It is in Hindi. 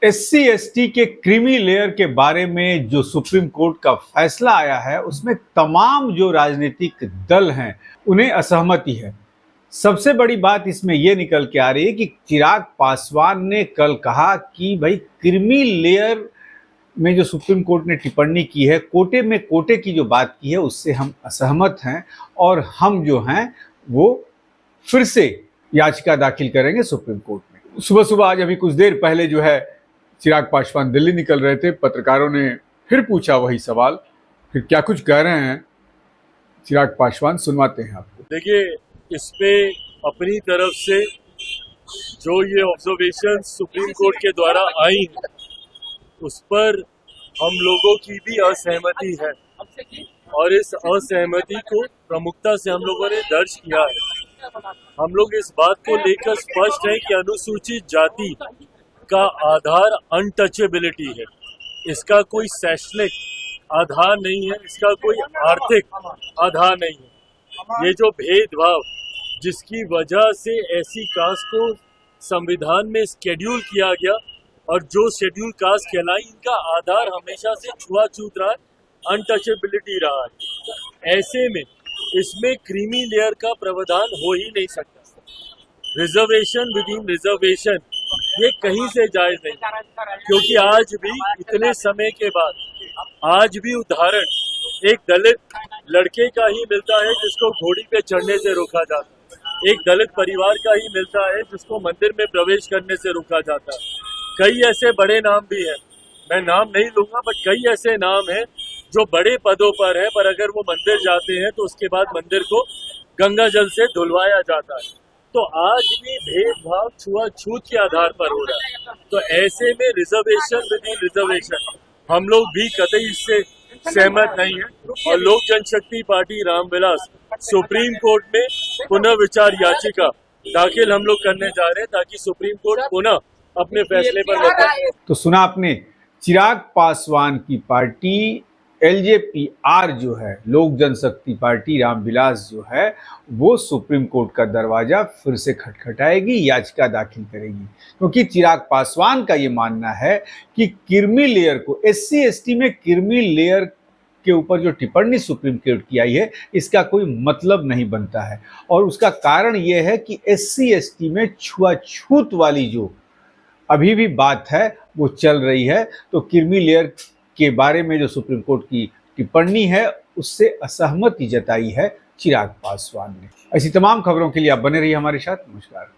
एससी एसटी के क्रीमी लेयर के बारे में जो सुप्रीम कोर्ट का फैसला आया है उसमें तमाम जो राजनीतिक दल हैं उन्हें असहमति है। सबसे बड़ी बात इसमें यह निकल के आ रही है कि चिराग पासवान ने कल कहा कि भाई क्रीमी लेयर में जो सुप्रीम कोर्ट ने टिप्पणी की है, कोटे की जो बात की है उससे हम असहमत हैं और हम जो हैं वो फिर से याचिका दाखिल करेंगे सुप्रीम कोर्ट में। सुबह सुबह आज अभी कुछ देर पहले जो है चिराग पासवान दिल्ली निकल रहे थे, पत्रकारों ने फिर पूछा वही सवाल। फिर क्या कुछ कह रहे हैं चिराग पासवान, सुनवाते हैं आपको। देखिए, इस पे अपनी तरफ से जो ये ऑब्जर्वेशन सुप्रीम कोर्ट के द्वारा आई है उस पर हम लोगों की भी असहमति है और इस असहमति को प्रमुखता से हम लोगों ने दर्ज किया है। हम लोग इस बात को लेकर स्पष्ट है कि अनुसूचित जाति का आधार अनटचेबिलिटी है। इसका कोई शैक्षणिक आधार नहीं है, इसका कोई आर्थिक आधार नहीं है। ये जो भेदभाव जिसकी वजह से ऐसी कास्ट को संविधान में शेड्यूल किया गया और जो शेड्यूल कास्ट कहलाई, इनका आधार हमेशा से छुआछूत रहा है, अनटचेबिलिटी रहा है। ऐसे में इसमें क्रीमी लेयर का प्रावधान हो ही नहीं सकता। रिजर्वेशन विद इन रिजर्वेशन ये कहीं से जायज नहीं, क्योंकि आज भी इतने समय के बाद आज भी उदाहरण एक दलित लड़के का ही मिलता है जिसको घोड़ी पे चढ़ने से रोका जाता है, एक दलित परिवार का ही मिलता है जिसको मंदिर में प्रवेश करने से रोका जाता है। कई ऐसे बड़े नाम भी हैं, मैं नाम नहीं लूंगा, बट कई ऐसे नाम हैं जो बड़े पदों पर है, पर अगर वो मंदिर जाते हैं तो उसके बाद मंदिर को गंगा जल से धुलवाया जाता है। तो आज भी भेदभाव छुआछूत के आधार पर हो रहा है। तो ऐसे में रिजर्वेशन विद इन रिजर्वेशन हम लोग भी कतई इससे सहमत नहीं है और लोक जनशक्ति पार्टी रामविलास सुप्रीम कोर्ट में पुनः विचार याचिका दाखिल हम लोग करने जा रहे हैं ताकि सुप्रीम कोर्ट पुनः अपने फैसले पर बताए। तो सुना आपने, चिराग पासवान की पार्टी एलजेपीआर जो है, लोक जनशक्ति पार्टी रामविलास जो है, वो सुप्रीम कोर्ट का दरवाजा फिर से खटखटाएगी, याचिका दाखिल करेगी, क्योंकि चिराग पासवान का ये मानना है कि क्रीमी लेयर को, एससी एसटी में क्रीमी लेयर के ऊपर जो टिप्पणी सुप्रीम कोर्ट की आई है इसका कोई मतलब नहीं बनता है। और उसका कारण ये है कि एससी एसटी में छुआछूत वाली जो अभी भी बात है वो चल रही है। तो क्रीमी लेयर के बारे में जो सुप्रीम कोर्ट की टिप्पणी है उससे असहमति जताई है चिराग पासवान ने। ऐसी तमाम खबरों के लिए आप बने रहिए हमारे साथ। नमस्कार।